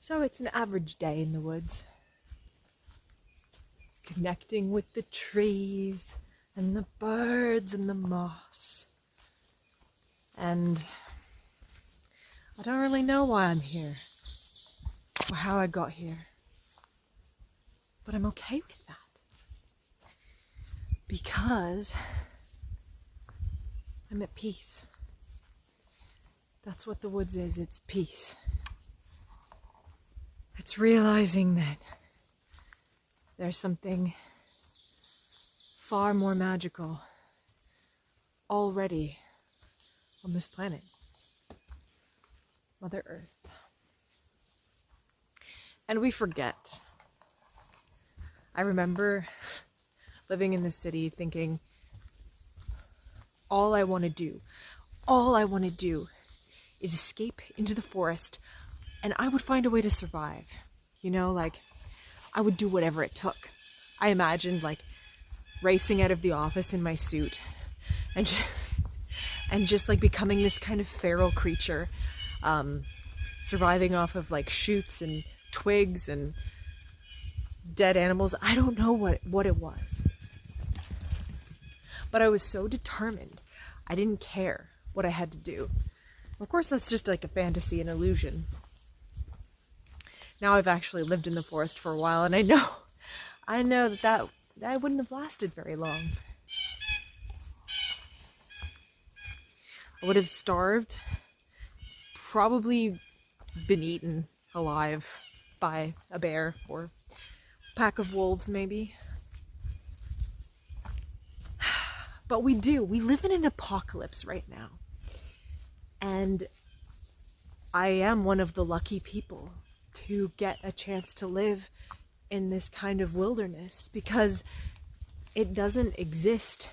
So it's an average day in the woods. Connecting with the trees and the birds and the moss. And I don't really know why I'm here or how I got here. But I'm okay with that. Because I'm at peace. That's what the woods is, it's peace. It's realizing that there's something far more magical already on this planet. Mother Earth. And we forget. I remember living in the city thinking, all I want to do is escape into the forest and I would find a way to survive. You know, like, I would do whatever it took. I imagined, like, racing out of the office in my suit and just like becoming this kind of feral creature, surviving off of like shoots and twigs and dead animals. I don't know what it was. But I was so determined. I didn't care what I had to do. Of course, that's just like a fantasy, an illusion. Now I've actually lived in the forest for a while, and I know that wouldn't have lasted very long. I would have starved, probably been eaten alive by a bear or a pack of wolves, maybe. But we live in an apocalypse right now. And I am one of the lucky people to get a chance to live in this kind of wilderness because it doesn't exist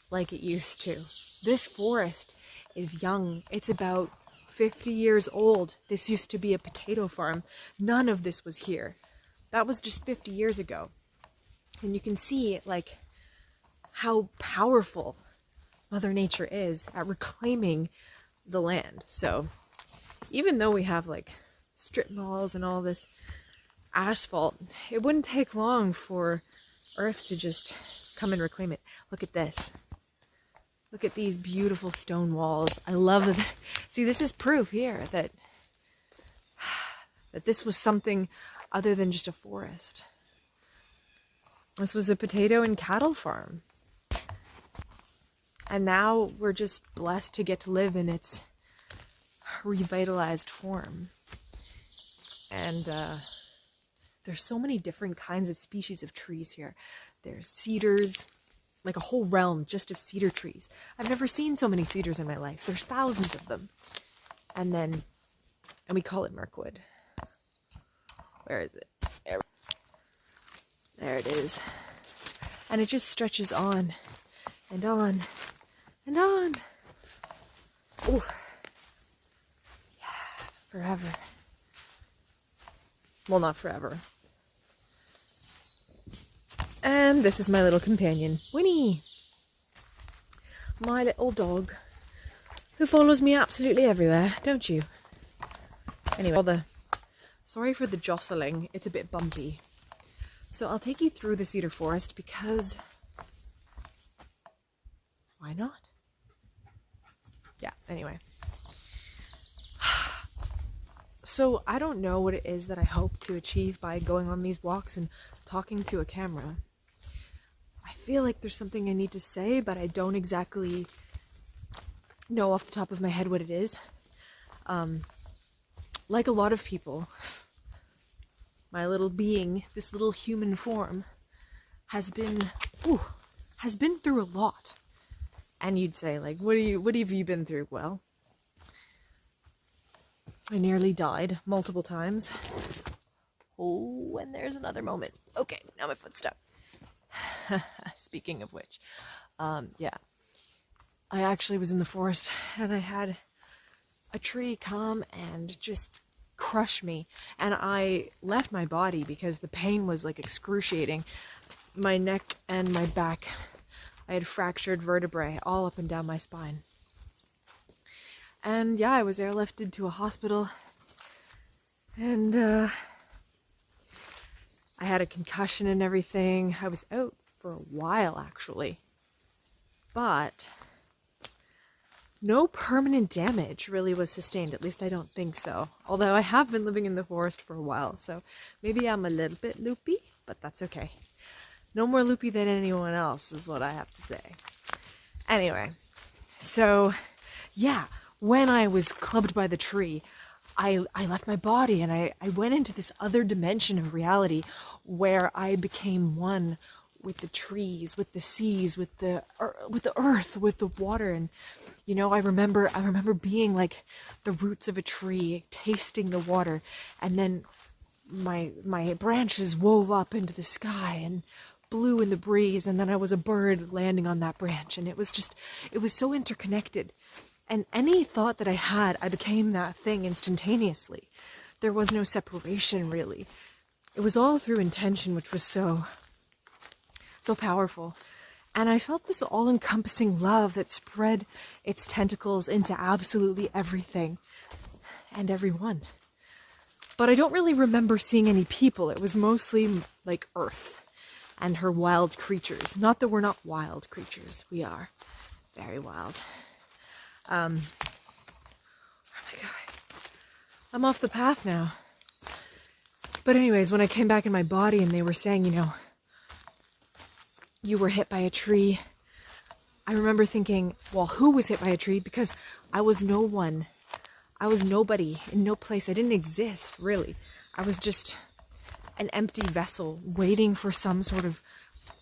like it used to. This forest is young. It's about 50 years old. This used to be a potato farm. None of this was here. That was just 50 years ago. And you can see like how powerful Mother Nature is at reclaiming the land. So even though we have like strip malls and all this asphalt, it wouldn't take long for Earth to just come and reclaim it. Look at this. Look at these beautiful stone walls. I love it. See, this is proof here that this was something other than just a forest. This was a potato and cattle farm. And now we're just blessed to get to live in its revitalized form. And there's so many different kinds of species of trees here. There's cedars, like a whole realm just of cedar trees. I've never seen so many cedars in my life. There's thousands of them. And we call it mirkwood. Where is it? There it is. And it just stretches on and on and on. Oh, yeah, forever. Well, not forever. And this is my little companion, Winnie. My little dog, who follows me absolutely everywhere, don't you? Anyway, sorry for the jostling, it's a bit bumpy. So I'll take you through the cedar forest because why not? Yeah, anyway. So I don't know what it is that I hope to achieve by going on these walks and talking to a camera. I feel like there's something I need to say, but I don't exactly know off the top of my head what it is. Like a lot of people, my little being, this little human form, has been through a lot. And you'd say, like, what have you been through? Well, I nearly died multiple times. Oh, and there's another moment. Okay, now my foot's stuck. Speaking of which, yeah. I actually was in the forest and I had a tree come and just crush me. And I left my body because the pain was like excruciating. My neck and my back, I had fractured vertebrae all up and down my spine. And yeah, I was airlifted to a hospital. And I had a concussion and everything. I was out for a while, actually. But no permanent damage really was sustained. At least I don't think so. Although I have been living in the forest for a while, so maybe I'm a little bit loopy, but that's okay. No more loopy than anyone else is what I have to say. Anyway, so yeah, when I was clubbed by the tree, I left my body and I went into this other dimension of reality where I became one with the trees, with the seas, with the earth, with the water. And you know, I remember being like the roots of a tree, tasting the water, and then my branches wove up into the sky and blew in the breeze, and then I was a bird landing on that branch, and it was so interconnected. And any thought that I had, I became that thing instantaneously. There was no separation, really. It was all through intention, which was so powerful. And I felt this all-encompassing love that spread its tentacles into absolutely everything and everyone. But I don't really remember seeing any people. It was mostly like Earth and her wild creatures. Not that we're not wild creatures. We are very wild. Where am I going? I'm off the path now. But anyways, when I came back in my body and they were saying, you know, you were hit by a tree, I remember thinking, well, who was hit by a tree? Because I was no one. I was nobody in no place. I didn't exist, really. I was just an empty vessel waiting for some sort of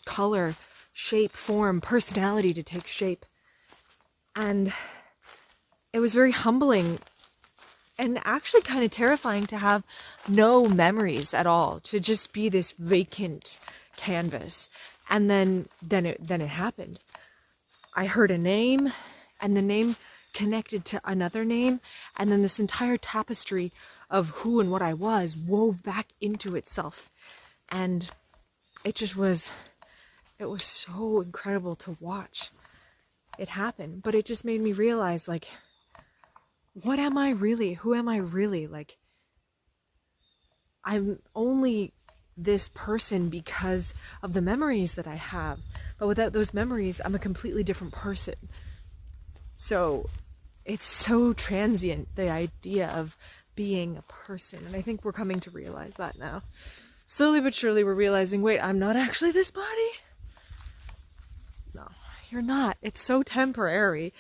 color, shape, form, personality to take shape. And it was very humbling and actually kind of terrifying to have no memories at all, to just be this vacant canvas. And then it happened. I heard a name, and the name connected to another name, and then this entire tapestry of who and what I was wove back into itself. And it was so incredible to watch it happen. But it just made me realize, like, what am I really? Who am I really? Like, I'm only this person because of the memories that I have. But without those memories, I'm a completely different person. So it's so transient, the idea of being a person. And I think we're coming to realize that now. Slowly but surely we're realizing, wait, I'm not actually this body? No, you're not. It's so temporary.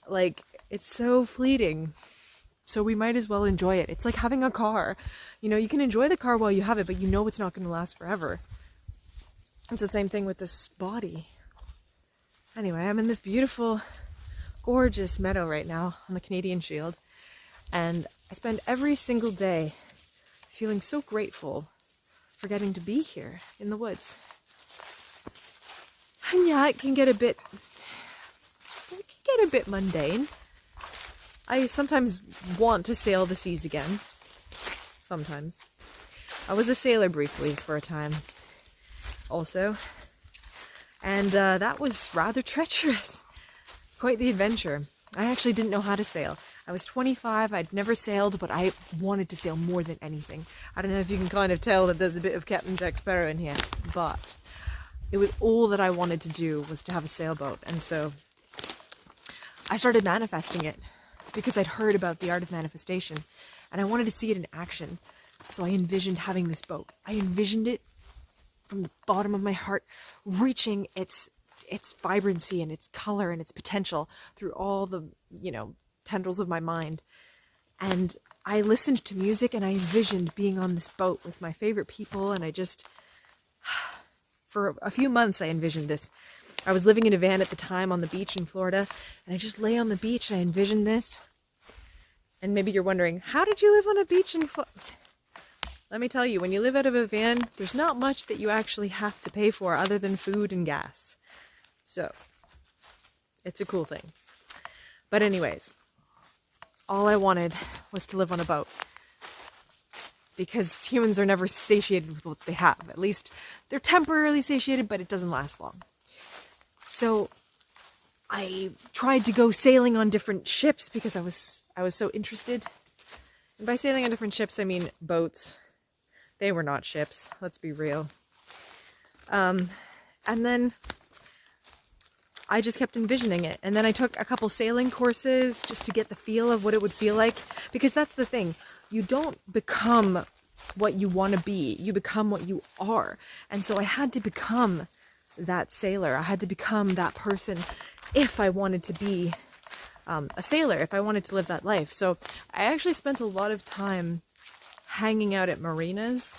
Like, it's so fleeting. So we might as well enjoy it. It's like having a car. You know, you can enjoy the car while you have it, but you know it's not going to last forever. It's the same thing with this body. Anyway, I'm in this beautiful, gorgeous meadow right now on the Canadian Shield. And I spend every single day feeling so grateful for getting to be here in the woods. And yeah, it can get a bit mundane. I sometimes want to sail the seas again. Sometimes. I was a sailor briefly for a time also. And that was rather treacherous. Quite the adventure. I actually didn't know how to sail. I was 25, I'd never sailed, but I wanted to sail more than anything. I don't know if you can kind of tell that there's a bit of Captain Jack Sparrow in here, but it was all that I wanted to do was to have a sailboat. And so I started manifesting it because I'd heard about the art of manifestation and I wanted to see it in action. So I envisioned having this boat. I envisioned it from the bottom of my heart, reaching its vibrancy and its color and its potential through all the, tendrils of my mind. And I listened to music and I envisioned being on this boat with my favorite people. And I just, for a few months, I envisioned this. I was living in a van at the time on the beach in Florida, and I just lay on the beach and I envisioned this. And maybe you're wondering, how did you live on a beach in Florida? Let me tell you, when you live out of a van, there's not much that you actually have to pay for other than food and gas. So, it's a cool thing. But anyways, all I wanted was to live on a boat. Because humans are never satiated with what they have. At least they're temporarily satiated, but it doesn't last long. So I tried to go sailing on different ships because I was so interested And by sailing on different ships, I mean boats. They were not ships, let's be real. And then I just kept envisioning it. And then I took a couple sailing courses just to get the feel of what it would feel like. Because that's the thing. You don't become what you want to be. You become what you are. And so I had to become that sailor. I had to become that person if I wanted to be a sailor, if I wanted to live that life. So I actually spent a lot of time hanging out at marinas.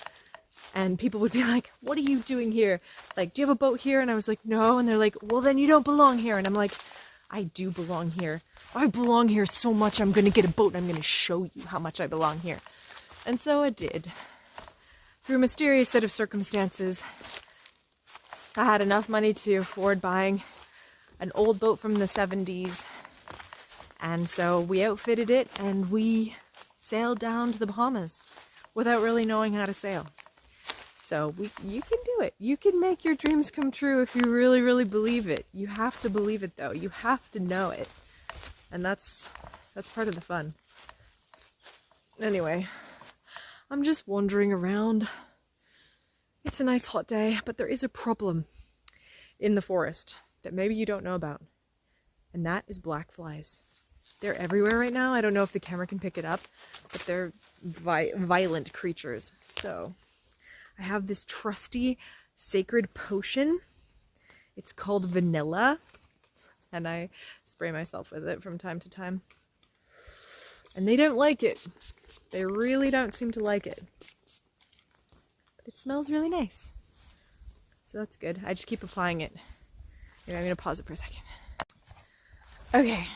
And people would be like, what are you doing here? Like, do you have a boat here? And I was like, no. And they're like, well, then you don't belong here. And I'm like, I do belong here. I belong here so much, I'm going to get a boat and I'm going to show you how much I belong here. And so I did. Through a mysterious set of circumstances, I had enough money to afford buying an old boat from the 70s. And so we outfitted it and we sailed down to the Bahamas without really knowing how to sail. So you can do it. You can make your dreams come true if you really, really believe it. You have to believe it though. You have to know it. And that's part of the fun. Anyway, I'm just wandering around. It's a nice hot day, but there is a problem in the forest that maybe you don't know about. And that is blackflies. They're everywhere right now. I don't know if the camera can pick it up, but they're violent creatures. So I have this trusty sacred potion. It's called vanilla. And I spray myself with it from time to time. And they don't like it. They really don't seem to like it. But it smells really nice. So that's good. I just keep applying it. Maybe I'm going to pause it for a second. Okay.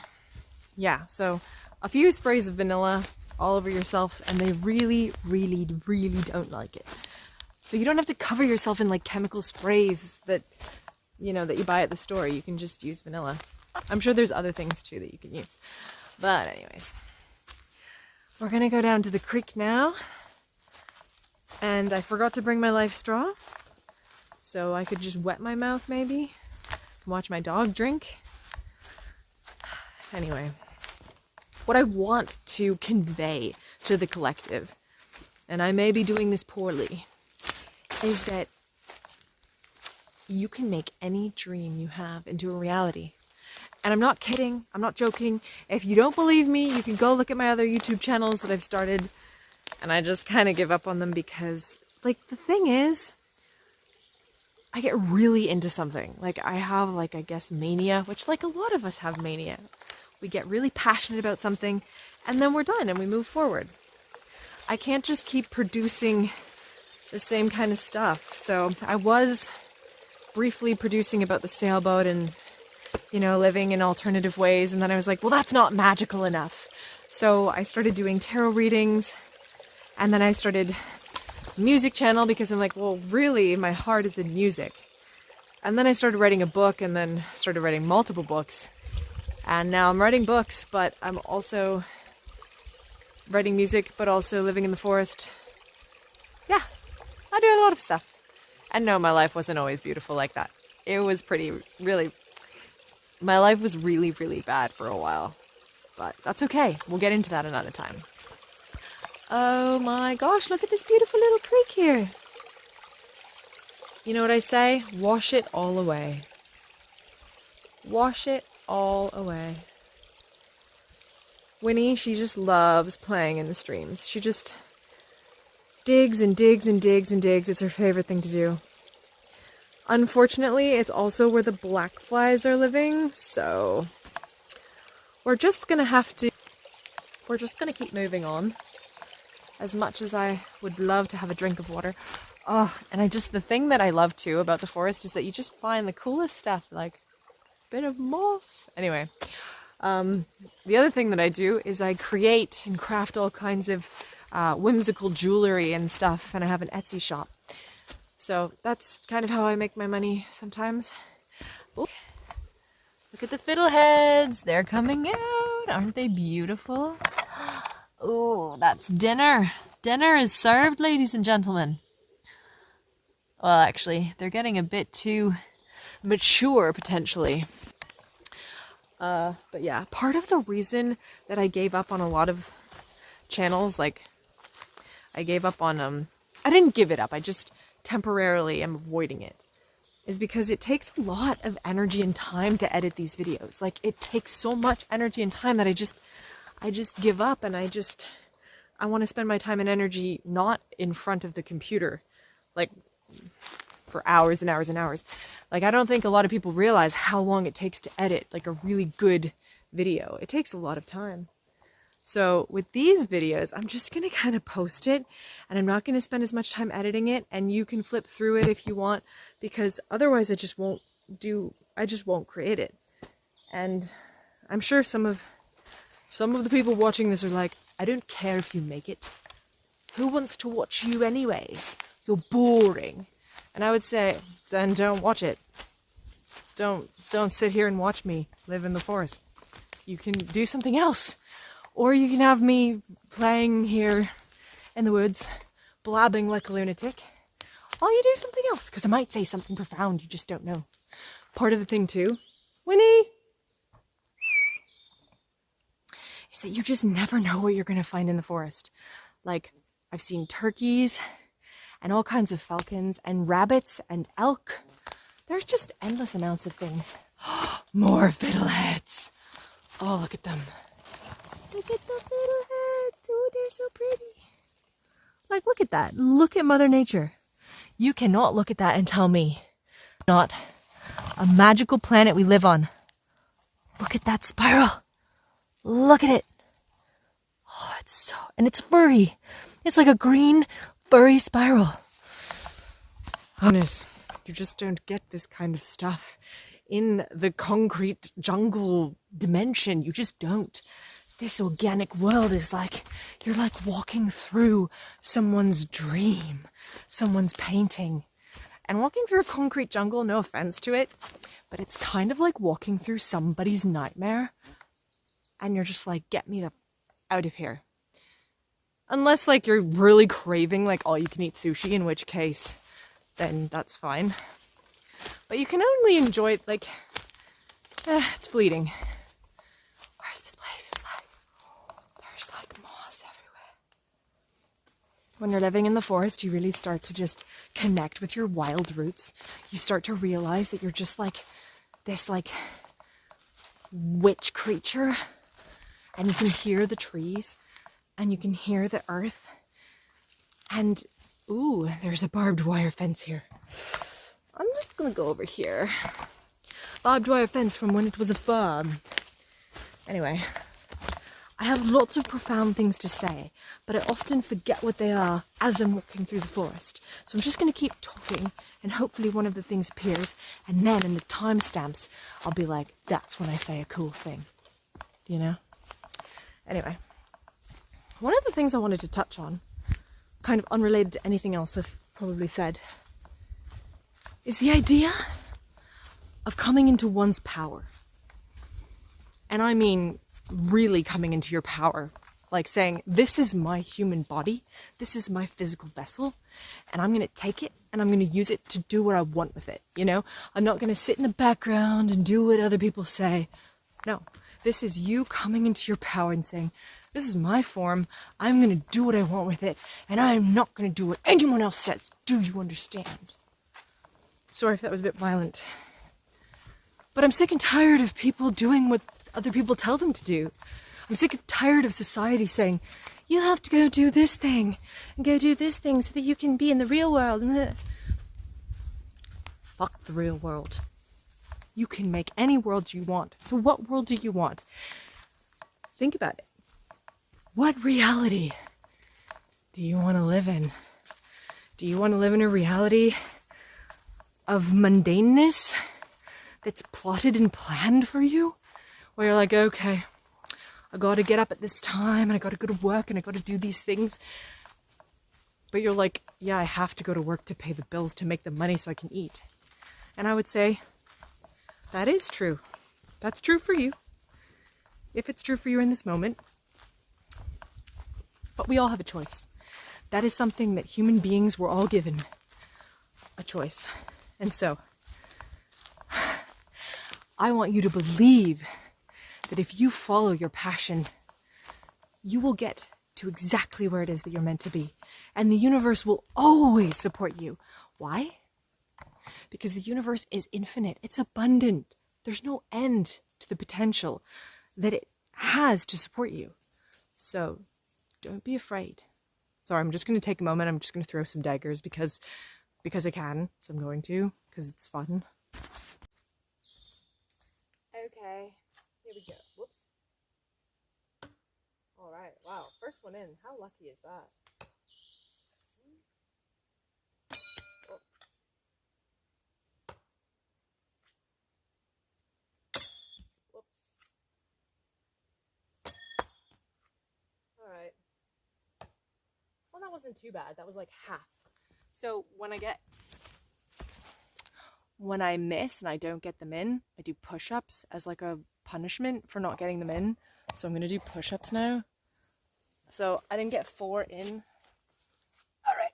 Yeah, so a few sprays of vanilla all over yourself, and they really, really, really don't like it. So you don't have to cover yourself in like chemical sprays that, you know, that you buy at the store. You can just use vanilla. I'm sure there's other things too that you can use. But anyways, we're gonna go down to the creek now. And I forgot to bring my life straw. So I could just wet my mouth maybe. Watch my dog drink. Anyway, what I want to convey to the collective, and I may be doing this poorly, is that you can make any dream you have into a reality. And I'm not kidding, I'm not joking. If you don't believe me, you can go look at my other YouTube channels that I've started, and I just kind of give up on them because, like, the thing is, I get really into something. Like, I have, like, I guess mania, which, like, a lot of us have mania. We get really passionate about something, and then we're done and we move forward. I can't just keep producing the same kind of stuff. So I was briefly producing about the sailboat and, you know, living in alternative ways. And then I was like, well, that's not magical enough. So I started doing tarot readings, and then I started a music channel because I'm like, well, really, my heart is in music. And then I started writing a book, and then started writing multiple books. And now I'm writing books, but I'm also writing music, but also living in the forest. Yeah, I do a lot of stuff. And no, my life wasn't always beautiful like that. It was my life was really, really bad for a while. But that's okay. We'll get into that another time. Oh my gosh, look at this beautiful little creek here. You know what I say? Wash it all away. Wash it all away. Winnie, she just loves playing in the streams. She just digs and digs and digs and digs. It's her favorite thing to do. Unfortunately, it's also where the blackflies are living, so we're just gonna keep moving on. As much as I would love to have a drink of water. Oh, and the thing that I love too about the forest is that you just find the coolest stuff, like bit of moss. Anyway, the other thing that I do is I create and craft all kinds of whimsical jewelry and stuff, and I have an Etsy shop. So that's kind of how I make my money sometimes. Ooh. Look at the fiddleheads. They're coming out. Aren't they beautiful? Oh, that's dinner. Dinner is served, ladies and gentlemen. Well, actually, they're getting a bit too mature, potentially. But yeah, part of the reason that I gave up on a lot of channels, like, I gave up on, I didn't give it up, I just temporarily am avoiding it, is because it takes a lot of energy and time to edit these videos. Like, it takes so much energy and time that I just give up, and I want to spend my time and energy not in front of the computer, like, for hours and hours and hours. Like, I don't think a lot of people realize how long it takes to edit, like, a really good video. It takes a lot of time. So with these videos, I'm just going to kind of post it, and I'm not going to spend as much time editing it, and you can flip through it if you want, because otherwise I just won't create it. And I'm sure some of the people watching this are like, I don't care if you make it. Who wants to watch you anyways? You're boring. And I would say, then don't watch it. Don't sit here and watch me live in the forest. You can do something else. Or you can have me playing here in the woods, blabbing like a lunatic. Or you do something else, because I might say something profound, you just don't know. Part of the thing too, Winnie, is that you just never know what you're going to find in the forest. Like, I've seen turkeys and all kinds of falcons and rabbits and elk. There's just endless amounts of things. More fiddleheads. Oh, look at them. Look at the fiddleheads. Oh, they're so pretty. Like, look at that. Look at Mother Nature. You cannot look at that and tell me not a magical planet we live on. Look at that spiral. Look at it. Oh, and it's furry. It's like a green, furry spiral. Honest, you just don't get this kind of stuff in the concrete jungle dimension. You just don't. This organic world is like, you're like walking through someone's dream, someone's painting. And walking through a concrete jungle, no offense to it, but it's kind of like walking through somebody's nightmare. And you're just like, get me the out of here. Unless like you're really craving like all you can eat sushi, in which case then that's fine. But you can only enjoy it like, it's fleeting. Where's this place? It's like, there's like moss everywhere. When you're living in the forest, you really start to just connect with your wild roots. You start to realize that you're just like this like witch creature. And you can hear the trees, and you can hear the earth. And, ooh, there's a barbed wire fence here. I'm just gonna go over here. Barbed wire fence from when it was a farm. Anyway, I have lots of profound things to say, but I often forget what they are as I'm walking through the forest. So I'm just gonna keep talking, and hopefully one of the things appears, and then in the timestamps, I'll be like, that's when I say a cool thing. You know? Anyway, one of the things I wanted to touch on, kind of unrelated to anything else I've probably said, is the idea of coming into one's power. And I mean really coming into your power. Like saying, this is my human body, this is my physical vessel, and I'm going to take it and I'm going to use it to do what I want with it, you know? I'm not going to sit in the background and do what other people say. No. This is you coming into your power and saying, this is my form, I'm going to do what I want with it, and I'm not going to do what anyone else says. Do you understand? Sorry if that was a bit violent. But I'm sick and tired of people doing what other people tell them to do. I'm sick and tired of society saying, you have to go do this thing, and go do this thing so that you can be in the real world. Fuck the real world. You can make any world you want. So what world do you want? Think about it. What reality do you want to live in? Do you want to live in a reality of mundaneness that's plotted and planned for you? Where you're like, okay, I got to get up at this time and I got to go to work and I got to do these things. But you're like, yeah, I have to go to work to pay the bills to make the money so I can eat. And I would say, that is true. That's true for you. If it's true for you in this moment. But we all have a choice. That is something that human beings were all given. A choice. And so, I want you to believe that if you follow your passion, you will get to exactly where it is that you're meant to be. And the universe will always support you. Why? Because the universe is infinite. It's abundant. There's no end to the potential that it has to support you. So don't be afraid. Sorry, I'm just going to take a moment. I'm just going to throw some daggers because I can. So I'm going to, because it's fun. Okay, here we go. Whoops. All right, wow, first one in. How lucky is that? Oh. Whoops. All right. Well, that wasn't too bad. That was like half. So when I miss and I don't get them in, I do push-ups as like a punishment for not getting them in. So I'm going to do push-ups now. So I didn't get 4 in. All right.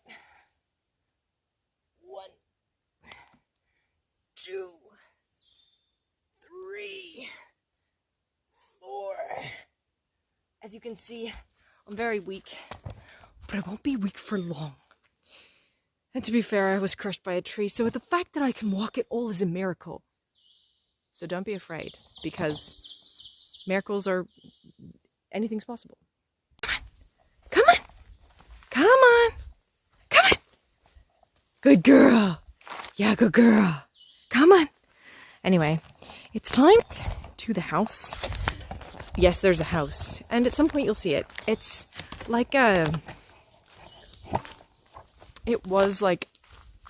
1, 2, 3, 4. As you can see, I'm very weak, but I won't be weak for long. And to be fair, I was crushed by a tree, so the fact that I can walk at all is a miracle. So don't be afraid, because miracles are... anything's possible. Come on! Come on! Come on! Good girl! Yeah, good girl! Come on! Anyway, it's time to the house. Yes, there's a house, and at some point you'll see it. It's like it was like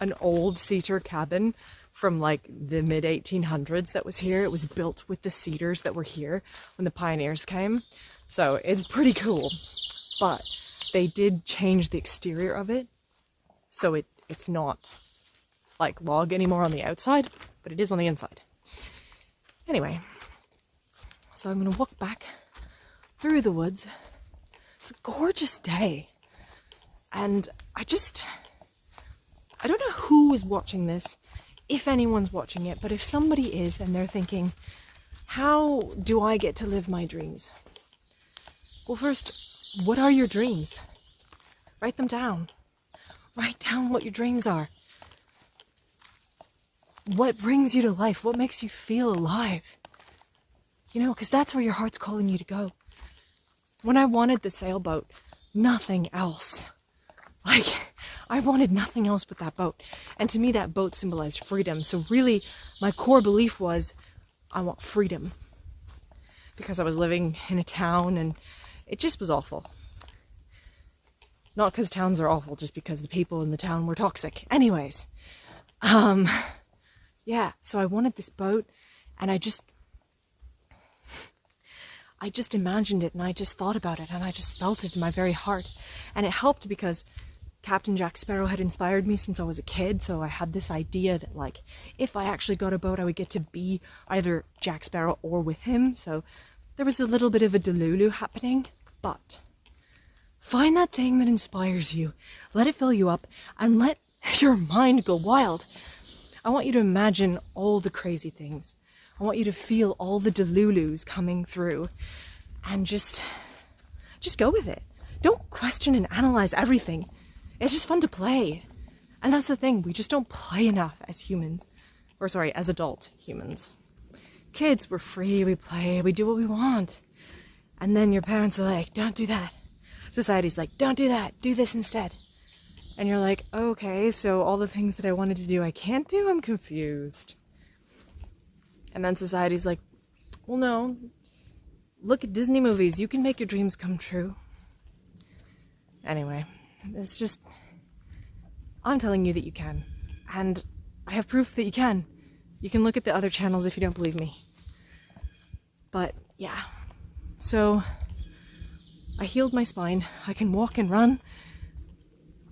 an old cedar cabin from like the mid 1800s that was here. It was built with the cedars that were here when the pioneers came. So it's pretty cool, but they did change the exterior of it. So it's not like log anymore on the outside, but it is on the inside. Anyway, so I'm gonna walk back through the woods. It's a gorgeous day. And I don't know who is watching this, if anyone's watching it, but if somebody is and they're thinking, how do I get to live my dreams? Well, first, what are your dreams? Write them down. Write down what your dreams are. What brings you to life? What makes you feel alive? You know, because that's where your heart's calling you to go. When I wanted the sailboat, nothing else. Like, I wanted nothing else but that boat. And to me, that boat symbolized freedom. So really, my core belief was, I want freedom. Because I was living in a town and it just was awful. Not because towns are awful, just because the people in the town were toxic. Anyways, yeah, so I wanted this boat and I just imagined it and I just thought about it and I just felt it in my very heart. And it helped because Captain Jack Sparrow had inspired me since I was a kid, so I had this idea that, like, if I actually got a boat, I would get to be either Jack Sparrow or with him, so there was a little bit of a delulu happening, but find that thing that inspires you, let it fill you up, and let your mind go wild. I want you to imagine all the crazy things. I want you to feel all the delulus coming through, and just go with it. Don't question and analyze everything. It's just fun to play. And that's the thing, we just don't play enough as humans. Or sorry, as adult humans. Kids, we're free, we play, we do what we want. And then your parents are like, don't do that. Society's like, don't do that, do this instead. And you're like, okay, so all the things that I wanted to do I can't do? I'm confused. And then society's like, well, no, look at Disney movies, you can make your dreams come true. Anyway. It's just, I'm telling you that you can. And I have proof that you can. You can look at the other channels if you don't believe me. But yeah, so I healed my spine. I can walk and run.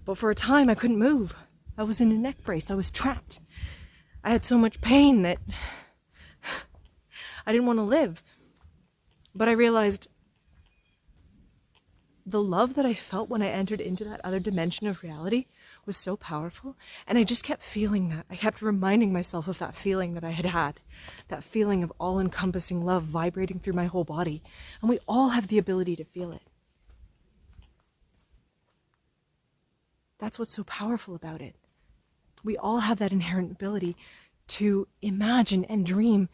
But for a time I couldn't move. I was in a neck brace. I was trapped. I had so much pain that I didn't want to live. But I realized the love that I felt when I entered into that other dimension of reality was so powerful. And I just kept feeling that. I kept reminding myself of that feeling that I had had. That feeling of all-encompassing love vibrating through my whole body. And we all have the ability to feel it. That's what's so powerful about it. We all have that inherent ability to imagine and dream.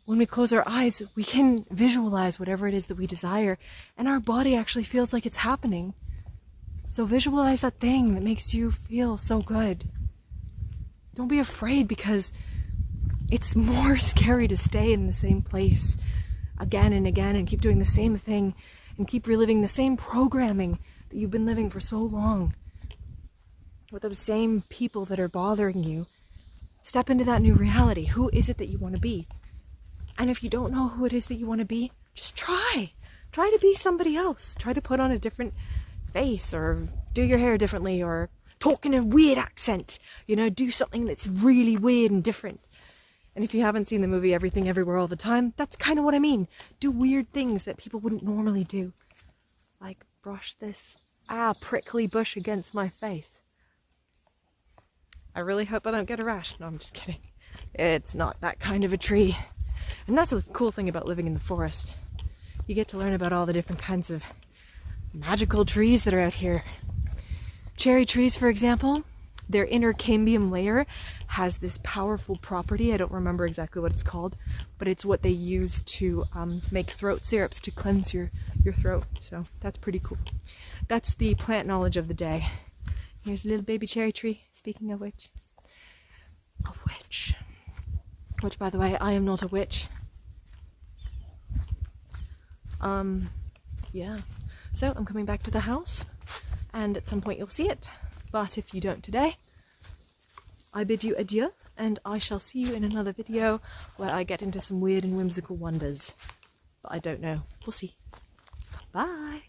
When we close our eyes, we can visualize whatever it is that we desire, and our body actually feels like it's happening. So visualize that thing that makes you feel so good. Don't be afraid, because it's more scary to stay in the same place again and again and keep doing the same thing and keep reliving the same programming that you've been living for so long with those same people that are bothering you. Step into that new reality. Who is it that you want to be? And if you don't know who it is that you want to be, just try. Try to be somebody else. Try to put on a different face, or do your hair differently, or talk in a weird accent. Do something that's really weird and different. And if you haven't seen the movie Everything Everywhere All the Time, that's kind of what I mean. Do weird things that people wouldn't normally do. Like brush this prickly bush against my face. I really hope I don't get a rash. No, I'm just kidding. It's not that kind of a tree. And that's the cool thing about living in the forest. You get to learn about all the different kinds of magical trees that are out here. Cherry trees, for example, their inner cambium layer has this powerful property. I don't remember exactly what it's called, but it's what they use to make throat syrups to cleanse your throat. So that's pretty cool. That's the plant knowledge of the day. Here's a little baby cherry tree, speaking of which. Which, by the way, I am not a witch. Yeah. So I'm coming back to the house, and at some point you'll see it. But if you don't today, I bid you adieu, and I shall see you in another video where I get into some weird and whimsical wonders. But I don't know. We'll see. Bye!